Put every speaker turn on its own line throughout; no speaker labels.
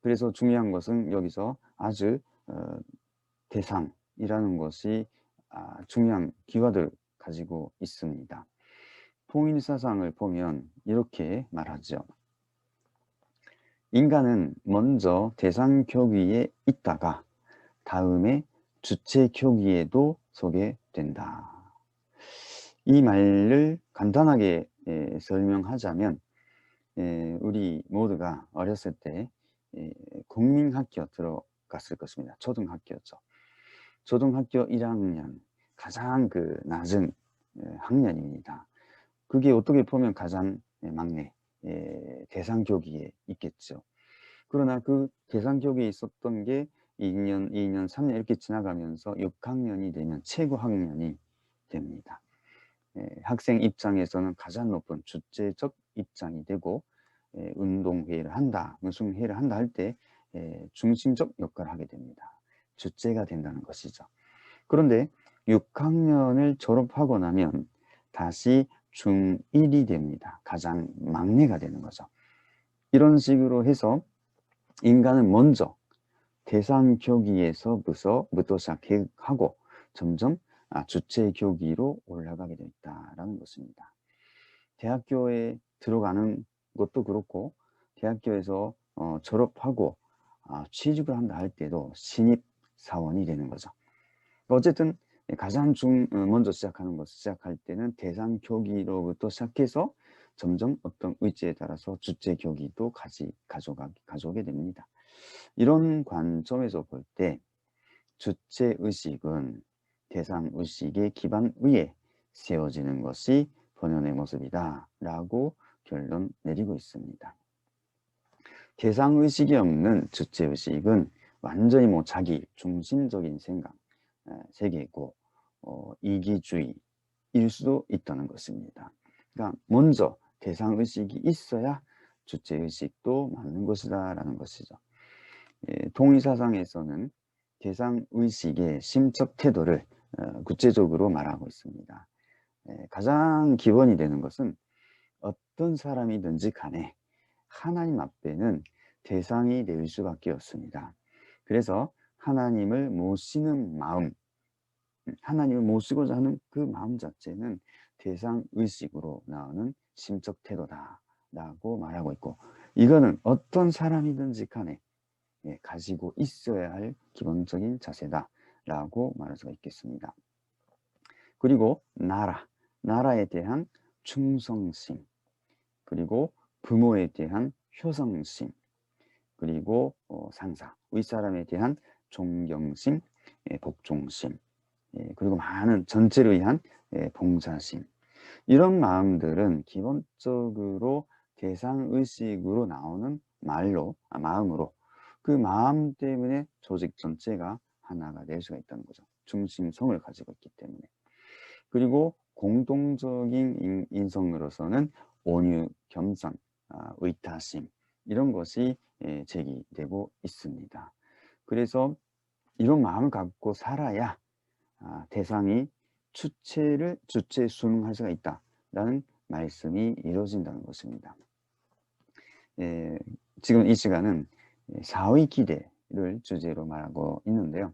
그래서 중요한 것은 여기서 아주 대상이라는 것이 중요한 기와들 가지고 있습니다. 통일사상을 보면 이렇게 말하죠. 인간은 먼저 대상 교기에 있다가 다음에 주체 교기에도 서게 된다. 이 말을 간단하게 설명하자면 우리 모두가 어렸을 때 국민학교 들어갔을 것입니다. 초등학교죠. 초등학교 1학년 가장 낮은 학년입니다. 그게 어떻게 보면 가장 막내 대상 교기에 있겠죠. 그러나 그 대상 교기에 있었던 게 2년, 2년, 3년 이렇게 지나가면서 6학년이 되면 최고 학년이 됩니다. 학생 입장에서는 가장 높은 주체적 입장이 되고 운동회를 한다, 무슨 회를 한다 할 때 중심적 역할을 하게 됩니다. 주체가 된다는 것이죠. 그런데 6학년을 졸업하고 나면 다시 중1이 됩니다. 가장 막내가 되는 거죠. 이런 식으로 해서 인간은 먼저 대상 교기에서부터 시작하고 점점 주체 교기로 올라가게 됐다라는 것입니다. 대학교에 들어가는 것도 그렇고 대학교에서 졸업하고 취직을 한다 할 때도 신입 사원이 되는 거죠. 어쨌든 가장 먼저 시작할 때는 대상 교기로부터 시작해서 점점 어떤 의지에 따라서 주체 교기도 가져오게 됩니다. 이런 관점에서 볼 때 주체 의식은 대상 의식의 기반 위에 세워지는 것이 본연의 모습이다 라고 결론 내리고 있습니다. 대상 의식이 없는 주체 의식은 완전히 자기 중심적인 생각, 세계고 이기주의일 수도 있다는 것입니다. 그러니까 먼저 대상 의식이 있어야 주체 의식도 맞는 것이다 라는 것이죠. 통일사상에서는 대상 의식의 심적 태도를 구체적으로 말하고 있습니다. 가장 기본이 되는 것은 어떤 사람이든지 간에 하나님 앞에는 대상이 될 수밖에 없습니다. 그래서 하나님을 모시는 마음, 하나님을 모시고자 하는 그 마음 자체는 대상 의식으로 나오는 심적 태도다 라고 말하고 있고, 이거는 어떤 사람이든지 간에 가지고 있어야 할 기본적인 자세다 라고 말할 수가 있겠습니다. 그리고 나라에 대한 충성심, 그리고 부모에 대한 효성심, 그리고 상사, 윗사람에 대한 존경심, 복종심, 그리고 많은 전체를 위한 봉사심, 이런 마음들은 기본적으로 대상의식으로 나오는 마음으로 그 마음 때문에 조직 전체가 하나가 될 수가 있다는 거죠. 중심성을 가지고 있기 때문에. 그리고 공동적인 인성으로서는 온유, 겸손, 의타심, 이런 것이 제기되고 있습니다. 그래서 이런 마음을 갖고 살아야 대상이 주체 순응할 수가 있다라는 말씀이 이루어진다는 것입니다. 지금 이 시간은 사회 기대를 주제로 말하고 있는데요.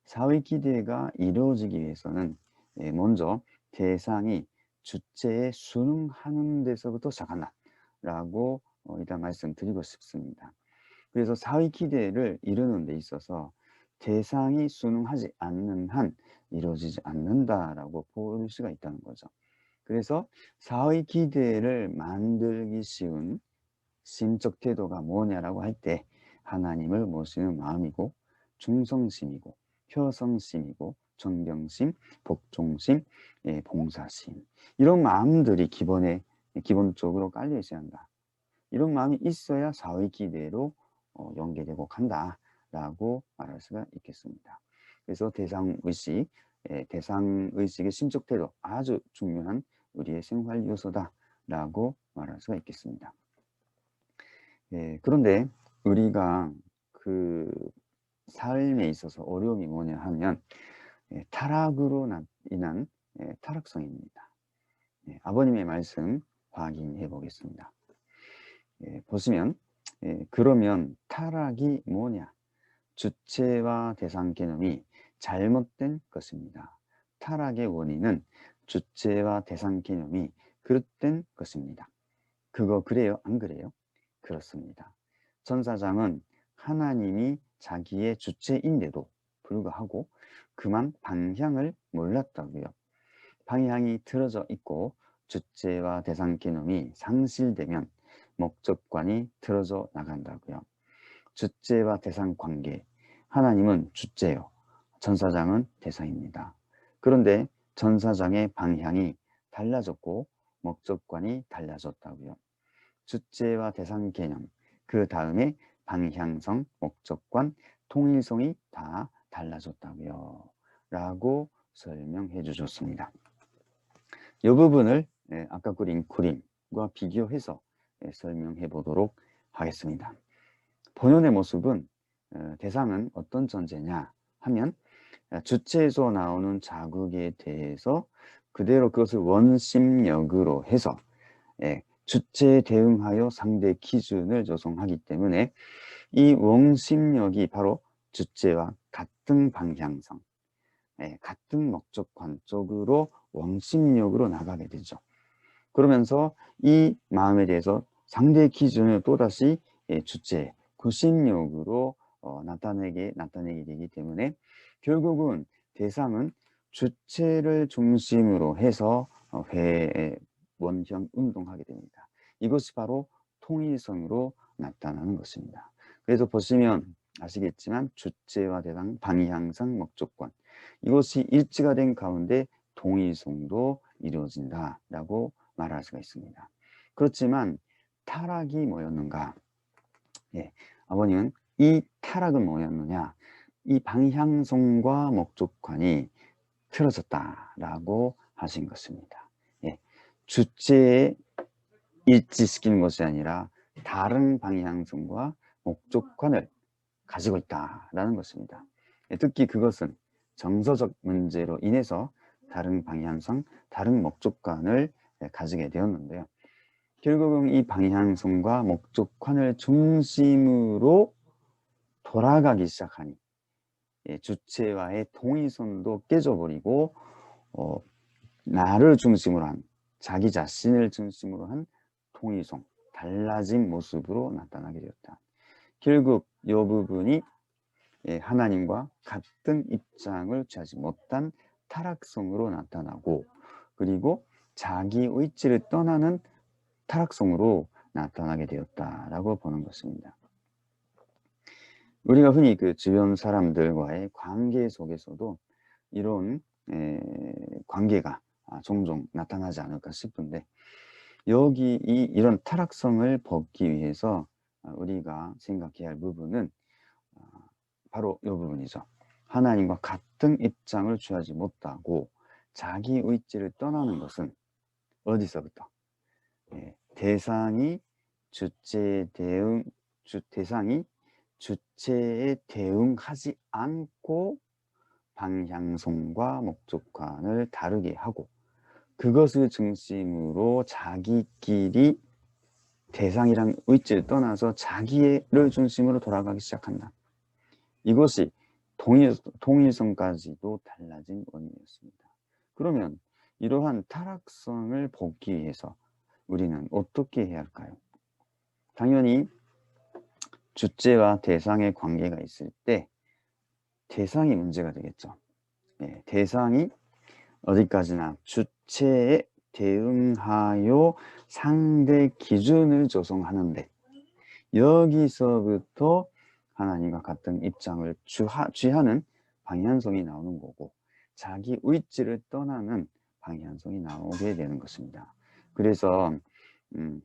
사회 기대가 이루어지기 위해서는 먼저 대상이 주체에 순응하는 데서부터 시작한다라고 일단 말씀드리고 싶습니다. 그래서 사회 기대를 이루는 데 있어서 대상이 순응하지 않는 한 이루어지지 않는다라고 볼 수가 있다는 거죠. 그래서 사회 기대를 만들기 쉬운 심적 태도가 뭐냐라고 할 때 하나님을 모시는 마음이고, 충성심이고, 효성심이고, 존경심, 복종심, 봉사심, 이런 마음들이 기본적으로 깔려 있어야 한다. 이런 마음이 있어야 사회 기대로 연계되고 간다라고 말할 수가 있겠습니다. 그래서 대상의식의 심적 태도, 아주 중요한 우리의 생활 요소다라고 말할 수가 있겠습니다. 그런데 우리가 그 삶에 있어서 어려움이 뭐냐 하면 타락으로 인한 타락성입니다. 아버님의 말씀 확인해 보겠습니다. 보시면 그러면 타락이 뭐냐? 주체와 대상 개념이 잘못된 것입니다. 타락의 원인은 주체와 대상 개념이 그릇된 것입니다. 그거 그래요? 안 그래요? 그렇습니다. 천사장은 하나님이 자기의 주체인데도 불구하고 그만 방향을 몰랐다고요. 방향이 틀어져 있고 주체와 대상 개념이 상실되면 목적관이 틀어져 나간다고요. 주체와 대상 관계, 하나님은 주체요, 천사장은 대상입니다. 그런데 천사장의 방향이 달라졌고 목적관이 달라졌다고요. 주체와 대상 개념, 그 다음에 방향성, 목적관, 통일성이 다 달라졌다고요. 라고 설명해 주셨습니다. 이 부분을 아까 그린 그림과 비교해서 설명해 보도록 하겠습니다. 본연의 모습은 대상은 어떤 존재냐 하면 주체에서 나오는 자극에 대해서 그대로 그것을 원심력으로 해서 주체에 대응하여 상대 기준을 조성하기 때문에 이 원심력이 바로 주체와 같은 방향성, 같은 목적관 쪽으로 원심력으로 나가게 되죠. 그러면서 이 마음에 대해서 상대 기준을 또다시 주체, 구심력으로 나타내게 되기 때문에 결국은 대상은 주체를 중심으로 해서 원형 운동하게 됩니다. 이것이 바로 통일성으로 나타나는 것입니다. 그래서 보시면 아시겠지만 주체와 대상, 방향성, 목적관 이것이 일치가 된 가운데 통일성도 이루어진다라고 말할 수가 있습니다. 그렇지만 타락이 뭐였는가? 아버님은 이 타락은 뭐였느냐? 이 방향성과 목적관이 틀어졌다라고 하신 것입니다. 주체에 일치시키는 것이 아니라 다른 방향성과 목적관을 가지고 있다라는 것입니다. 특히 그것은 정서적 문제로 인해서 다른 방향성, 다른 목적관을 가지게 되었는데요. 결국은 이 방향성과 목적관을 중심으로 돌아가기 시작하니 주체와의 통일선도 깨져버리고 나를 중심으로 한, 자기 자신을 중심으로 한 통일성, 달라진 모습으로 나타나게 되었다. 결국 이 부분이 하나님과 같은 입장을 취하지 못한 타락성으로 나타나고, 그리고 자기 의지를 떠나는 타락성으로 나타나게 되었다라고 보는 것입니다. 우리가 흔히 그 주변 사람들과의 관계 속에서도 이런 관계가 종종 나타나지 않을까 싶은데, 여기 이런 타락성을 벗기 위해서 우리가 생각해야 할 부분은 바로 이 부분이죠. 하나님과 같은 입장을 취하지 못하고 자기 의지를 떠나는 것은 어디서부터? 대상이 주체에 대응하지 않고 방향성과 목적관을 다르게 하고 그것을 중심으로 자기끼리 대상이랑 의지를 떠나서 자기를 중심으로 돌아가기 시작한다. 이것이 통일성까지도 달라진 원인이었습니다. 그러면 이러한 타락성을 벗기 위해서 우리는 어떻게 해야 할까요? 당연히 주체와 대상의 관계가 있을 때 대상이 문제가 되겠죠. 대상이 어디까지나 주체에 대응하여 상대 기준을 조성하는데, 여기서부터 하나님과 같은 입장을 취하는 방향성이 나오는 거고, 자기 의지를 떠나는 방향성이 나오게 되는 것입니다. 그래서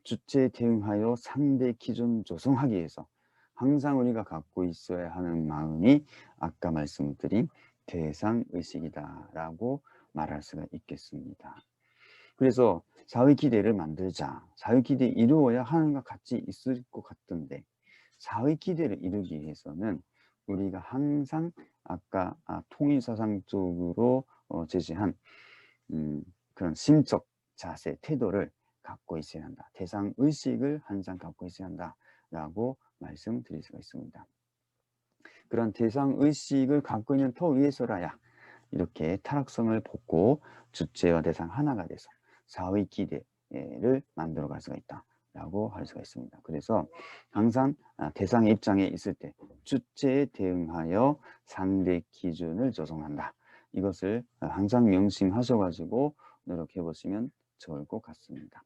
주체에 대응하여 상대 기준 조성하기 위해서 항상 우리가 갖고 있어야 하는 마음이 아까 말씀드린 대상의식이다 라고 말할 수가 있겠습니다. 그래서 사회기대를 만들자, 사회기대 이루어야 하는과 같이 있을 것 같던데, 사회기대를 이루기 위해서는 우리가 항상 아까 통일사상 쪽으로 제시한 그런 심적 자세, 태도를 갖고 있어야 한다. 대상의식을 항상 갖고 있어야 한다 라고 말씀드릴 수가 있습니다. 그런 대상의식을 갖고 있는 터 위에서라야 이렇게 타락성을 벗고 주체와 대상 하나가 돼서 사의 기대를 만들어 갈 수가 있다라고 할 수가 있습니다. 그래서 항상 대상의 입장에 있을 때 주체에 대응하여 상대 기준을 조성한다. 이것을 항상 명심하셔가지고 노력해 보시면 좋을 것 같습니다.